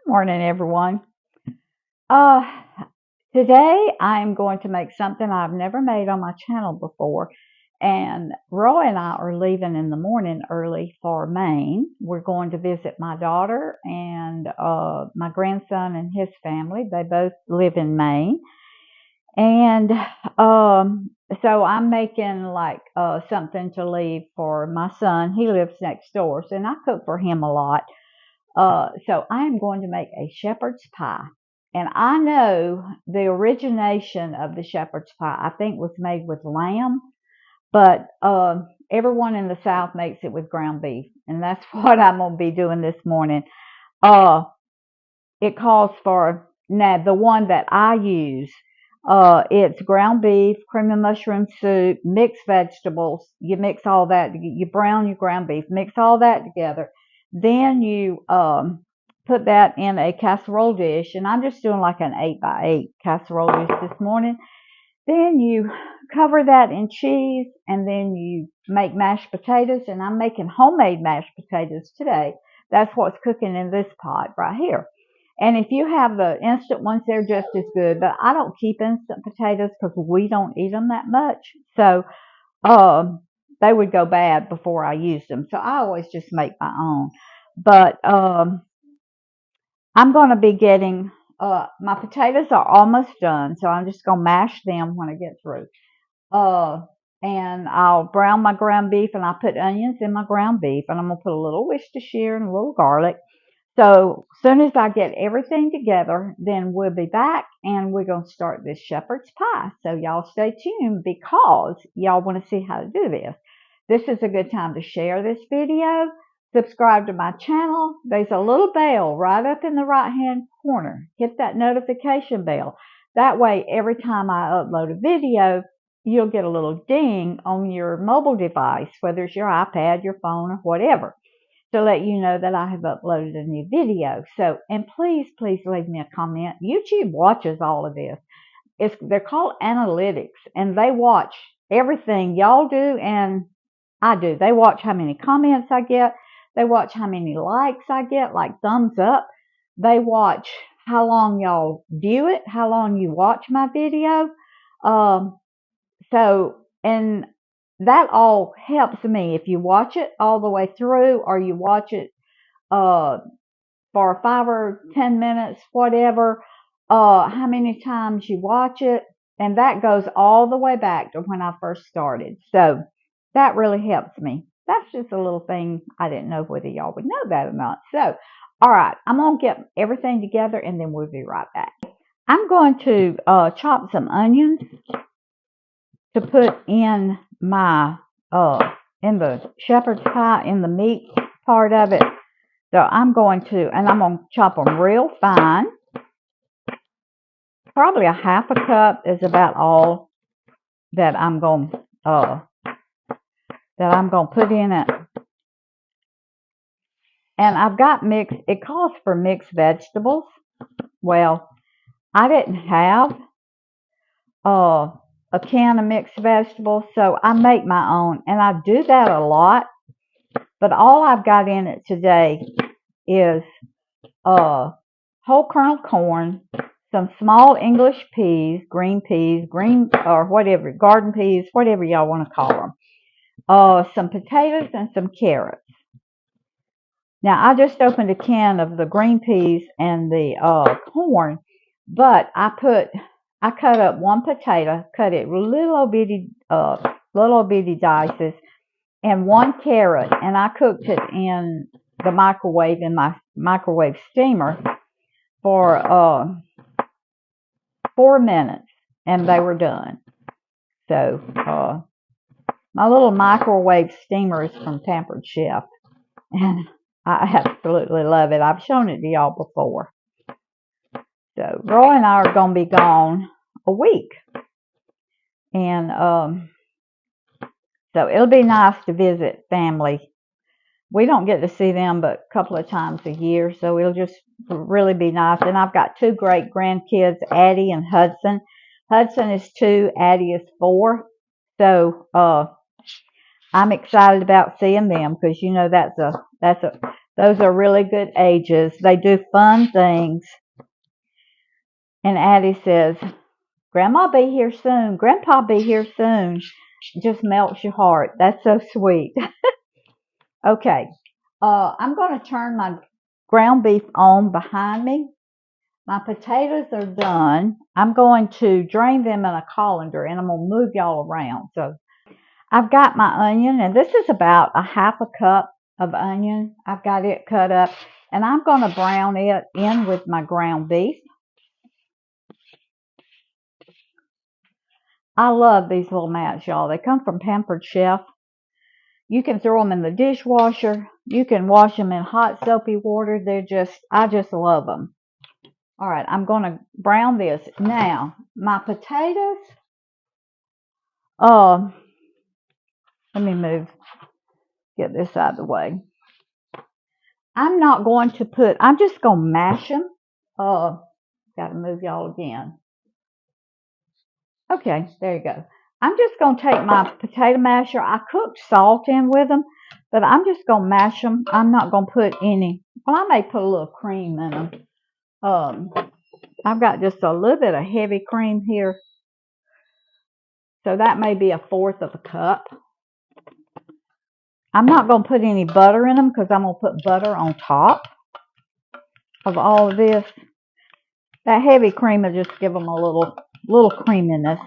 Morning, everyone. Uh, Today I'm going to make something I've never made on my channel before. And Roy and I are leaving in the morning early for Maine. We're going to visit my daughter and my grandson and his family. They both live in Maine. And so I'm making like something to leave for my son. He lives next door, and I cook for him a lot. So I am going to make a shepherd's pie. And I know the origination of the shepherd's pie, I think, was made with lamb, but everyone in the South makes it with ground beef. And that's what I'm going to be doing this morning. Uh, it calls for, now, the one that I use, it's ground beef, cream of mushroom soup, mixed vegetables. You mix all that, you brown your ground beef, mix all that together. Then you put that in a casserole dish, and I'm just doing like an 8x8 casserole dish this morning. Then you cover that in cheese, and then you make mashed potatoes, and I'm making homemade mashed potatoes today. That's what's cooking in this pot right here. And if you have the instant ones, they're just as good. But I don't keep instant potatoes because we don't eat them that much. So they would go bad before I use them. So I always just make my own. But I'm going to be getting, my potatoes are almost done. So I'm just going to mash them when I get through. Uh, and I'll brown my ground beef, and I'll put onions in my ground beef. And I'm going to put a little Worcestershire and a little garlic. So as soon as I get everything together, then we'll be back and we're going to start this shepherd's pie. So y'all stay tuned because y'all want to see how to do this. This is a good time to share this video, subscribe to my channel. There's a little bell right up in the right hand corner. Hit that notification bell. That way, every time I upload a video, you'll get a little ding on your mobile device, whether it's your iPad, your phone, or whatever, to let you know that I have uploaded a new video. So, and please leave me a comment. YouTube watches all of this. They're called analytics, and they watch everything y'all do and I do. They watch how many comments I get. They watch how many likes I get, like thumbs up. They watch how long y'all view it, how long you watch my video. And that all helps me. If you watch it all the way through, or you watch it for 5 or 10 minutes, whatever, how many times you watch it, and that goes all the way back to when I first started. So that really helps me. That's just a little thing. I didn't know whether y'all would know that or not. So, all right, I'm going to get everything together, and then we'll be right back. I'm going to chop some onions to put in my in the shepherd's pie, in the meat part of it. So I'm going to chop them real fine. Probably a half a cup is about all that I'm going to put in it. And I've got mixed. It calls for mixed vegetables. Well, I didn't have a can of mixed vegetables, so I make my own, and I do that a lot. But all I've got in it today is whole kernel corn, some small English peas, green or whatever, garden peas, whatever y'all want to call them. Some potatoes and some carrots. Now, I just opened a can of the green peas and the corn, but I cut up one potato, cut it little bitty dices, and one carrot, and I cooked it in the microwave, in my microwave steamer, for 4 minutes, and they were done. So my little microwave steamer is from Pampered Chef, and I absolutely love it. I've shown it to y'all before. So Roy and I are going to be gone a week, and so it'll be nice to visit family. We don't get to see them but a couple of times a year, so it'll just really be nice. And I've got 2 great grandkids, Addie and Hudson. Hudson is 2, Addie is 4. So I'm excited about seeing them, because you know that's Those are really good ages. They do fun things. And Addie says, Grandma be here soon. Grandpa be here soon. It just melts your heart. That's so sweet. Okay. I'm going to turn my ground beef on behind me. My potatoes are done. I'm going to drain them in a colander, and I'm going to move y'all around. So I've got my onion, and this is about a half a cup of onion. I've got it cut up, and I'm going to brown it in with my ground beef. I love these little mats, y'all. They come from Pampered Chef. You can throw them in the dishwasher. You can wash them in hot soapy water. I just love them. All right, I'm going to brown this. Now, my potatoes, let me get this out of the way. I'm not going to I'm just going to mash them. Got to move y'all again. Okay, there you go. I'm just going to take my potato masher. I cooked salt in with them, but I'm just going to mash them. I'm not going to put any, well, I may put a little cream in them. I've got just a little bit of heavy cream here. So that may be 1/4 of a cup. I'm not going to put any butter in them because I'm going to put butter on top of all of this. That heavy cream will just give them a little creaminess.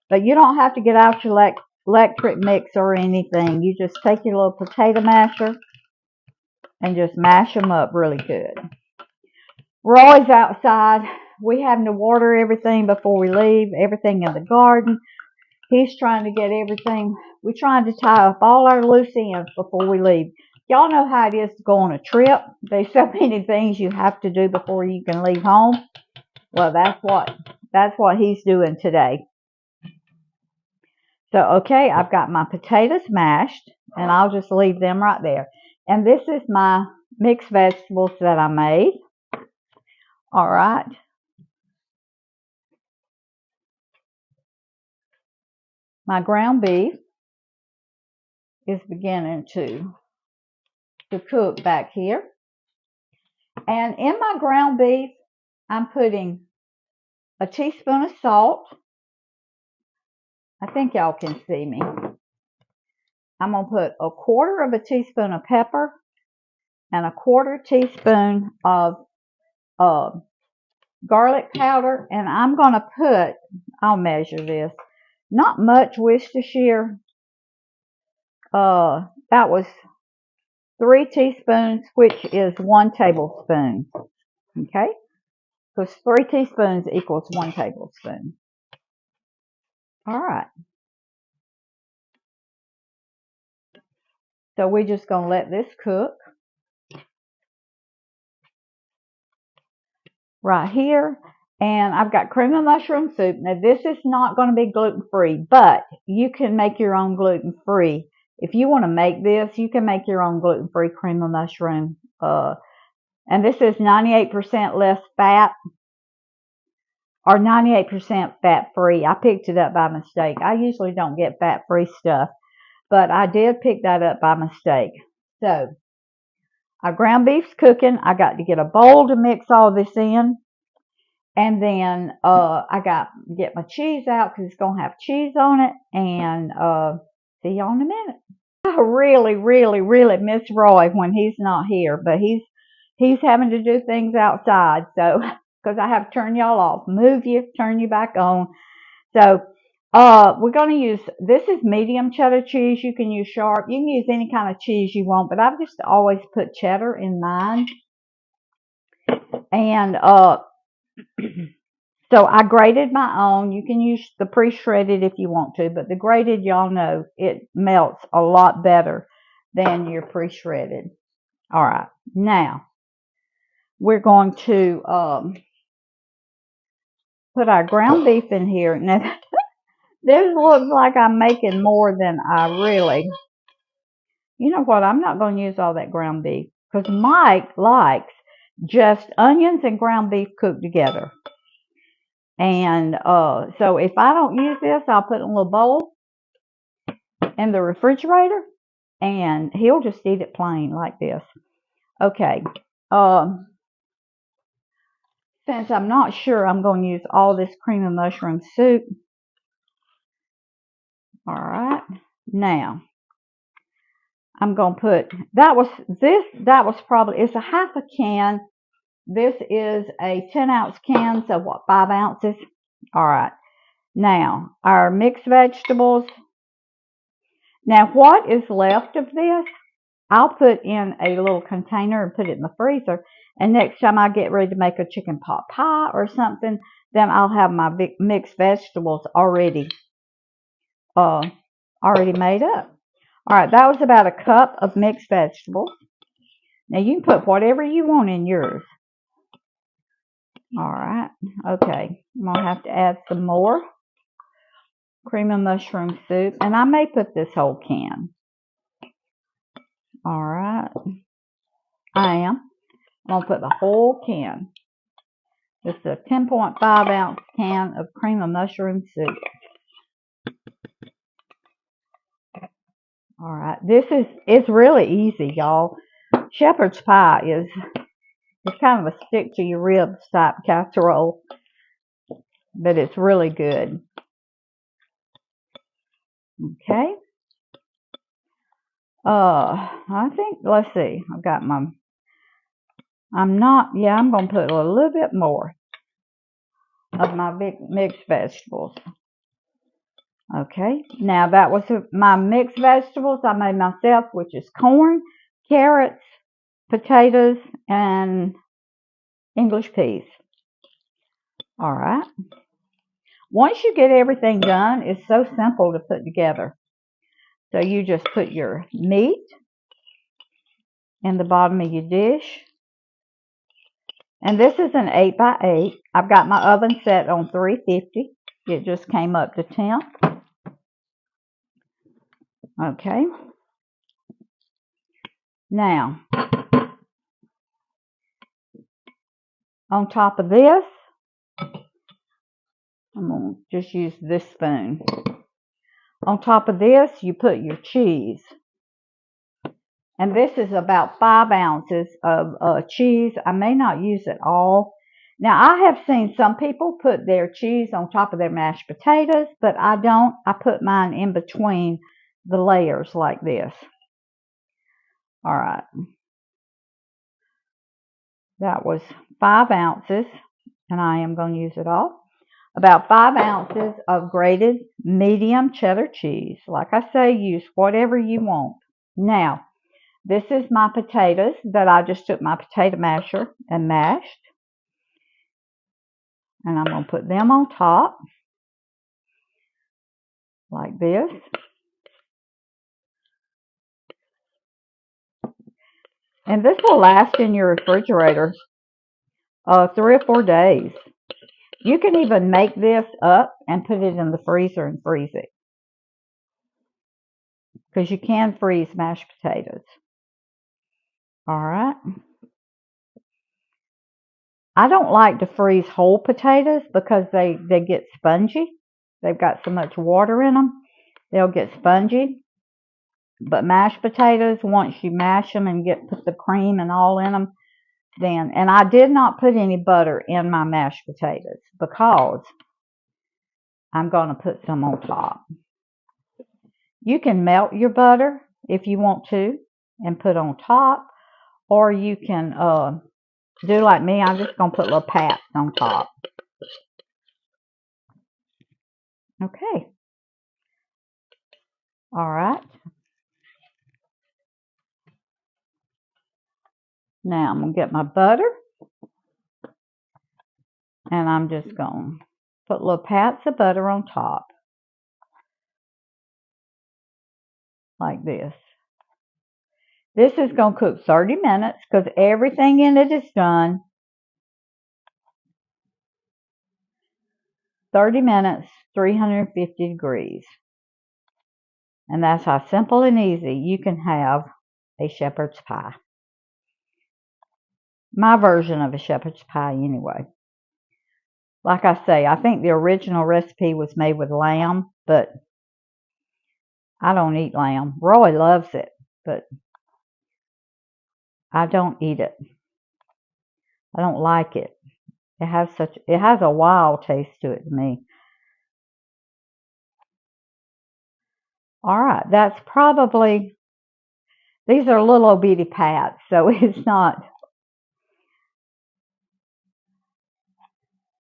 But you don't have to get out your electric mixer or anything. You just take your little potato masher and just mash them up really good. We're always outside. We having to water everything before we leave, everything in the garden. He's trying to get everything. We're trying to tie up all our loose ends before we leave. Y'all know how it is to go on a trip. There's so many things you have to do before you can leave home. Well, that's what he's doing today. So, okay, I've got my potatoes mashed, and I'll just leave them right there. And this is my mixed vegetables that I made. All right. My ground beef is beginning to cook back here. And in my ground beef, I'm putting a teaspoon of salt. I think y'all can see me. I'm going to put 1/4 of a teaspoon of pepper and 1/4 teaspoon of garlic powder. And I'm going to put, I'll measure this, not much Worcestershire. That was 3 teaspoons, which is 1 tablespoon. Okay? Because 3 teaspoons equals 1 tablespoon. All right. So we're just going to let this cook. Right here. And I've got cream of mushroom soup. Now, this is not going to be gluten-free, but you can make your own gluten-free. If you want to make this, you can make your own gluten-free cream of mushroom. And this is 98% less fat or 98% fat-free. I picked it up by mistake. I usually don't get fat-free stuff, but I did pick that up by mistake. So, our ground beef's cooking. I got to get a bowl to mix all this in. And then I got to get my cheese out because it's going to have cheese on it. And see y'all in a minute. I really, really, really miss Roy when he's not here. But he's having to do things outside. So, because I have to turn y'all off. Move you, turn you back on. So, we're going to use, this is medium cheddar cheese. You can use sharp. You can use any kind of cheese you want. But I've just always put cheddar in mine. And so I grated my own. You can use the pre-shredded if you want to, but the grated, y'all know, it melts a lot better than your pre-shredded. All right. Now, we're going to put our ground beef in here. Now, this looks like I'm making more than I really. You know what? I'm not going to use all that ground beef because Mike likes just onions and ground beef cooked together. And so if I don't use this, I'll put it in a little bowl in the refrigerator, and he'll just eat it plain like this. Okay. Um, since I'm not sure I'm going to use all this cream of mushroom soup. All right. Now, I'm going to put, that was probably, it's a half a can. This is a 10-ounce can, so what, 5 ounces? All right. Now, our mixed vegetables. Now, what is left of this, I'll put in a little container and put it in the freezer. And next time I get ready to make a chicken pot pie or something, then I'll have my mixed vegetables already made up. All right, that was about a cup of mixed vegetables. Now, you can put whatever you want in yours. All right, okay. I'm going to have to add some more cream of mushroom soup. And I may put this whole can. All right, I am. I'm going to put the whole can. This is a 10.5 ounce can of cream of mushroom soup. All right, it's really easy, y'all. Shepherd's pie it's kind of a stick to your ribs type casserole, but it's really good. Okay. I think, let's see, I've got my, I'm going to put a little bit more of my mixed vegetables. Okay, now that was my mixed vegetables I made myself, which is corn, carrots, potatoes, and English peas. All right. Once you get everything done, it's so simple to put together. So you just put your meat in the bottom of your dish. And this is an 8 by 8. I've got my oven set on 350. It just came up to temp. Okay. Now, on top of this, I'm going to just use this spoon. On top of this, you put your cheese. And this is about 5 ounces of cheese. I may not use it all. Now, I have seen some people put their cheese on top of their mashed potatoes, but I don't. I put mine in between the layers like this. All right. That was 5 ounces, and I am going to use it all. About 5 ounces of grated medium cheddar cheese. Like I say, use whatever you want. Now, this is my potatoes that I just took my potato masher and mashed. And I'm going to put them on top like this. And this will last in your refrigerator 3 or 4 days. You can even make this up and put it in the freezer and freeze it, because you can freeze mashed potatoes. All right. I don't like to freeze whole potatoes because they get spongy. They've got so much water in them. They'll get spongy. But mashed potatoes, once you mash them and put the cream and all in them, then, and I did not put any butter in my mashed potatoes because I'm going to put some on top. You can melt your butter if you want to and put on top, or you can do like me. I'm just going to put little pats on top. Okay. All right. Now I'm going to get my butter, and I'm just going to put little pats of butter on top like this. This is going to cook 30 minutes because everything in it is done. 30 minutes, 350 degrees. And that's how simple and easy you can have a shepherd's pie. My version of a shepherd's pie anyway. Like I say, I think the original recipe was made with lamb, but I don't eat lamb. Roy loves it, but I don't eat it. I don't like it. It has a wild taste to it to me. All right, that's probably, these are little bitty pats, so it's not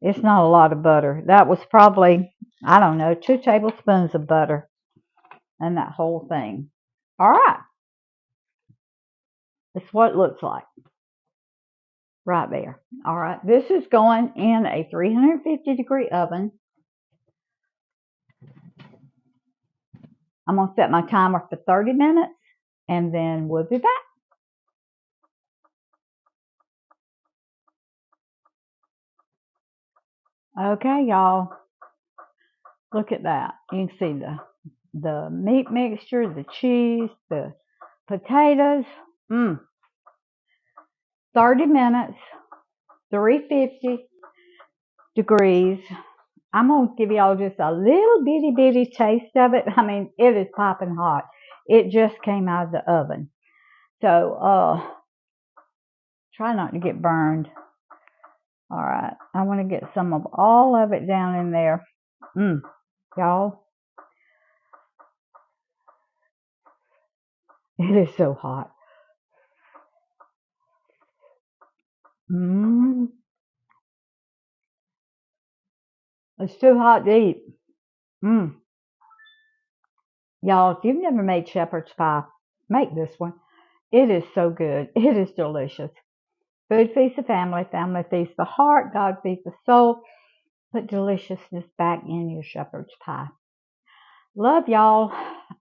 a lot of butter. That was probably, I don't know, 2 tablespoons of butter and that whole thing. All right, that's what it looks like right there. All right, this is going in a 350-degree oven. I'm going to set my timer for 30 minutes and then we'll be back. Okay, y'all, look at that. You can see the meat mixture, the cheese, the potatoes. 30 minutes, 350 degrees. I'm going to give y'all just a little bitty taste of it. I mean, it is popping hot. It just came out of the oven. So, try not to get burned. All right. I want to get some of all of it down in there. Y'all, it is so hot. It's too hot to eat. Y'all, if you've never made shepherd's pie, make this one. It is so good. It is delicious. Food feeds the family. Family feeds the heart. God feeds the soul. Put deliciousness back in your shepherd's pie. Love y'all.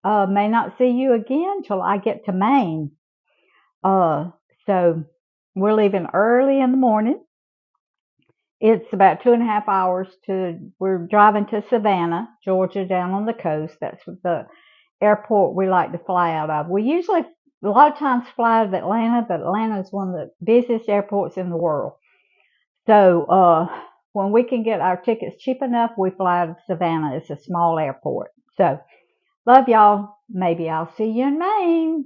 May not see you again till I get to Maine. So we're leaving early in the morning. It's about 2.5 hours we're driving to Savannah, Georgia, down on the coast. That's the airport we like to fly out of. We usually, a lot of times, fly out of Atlanta, but Atlanta is one of the busiest airports in the world. So when we can get our tickets cheap enough, we fly out of Savannah. It's a small airport. So love y'all. Maybe I'll see you in Maine.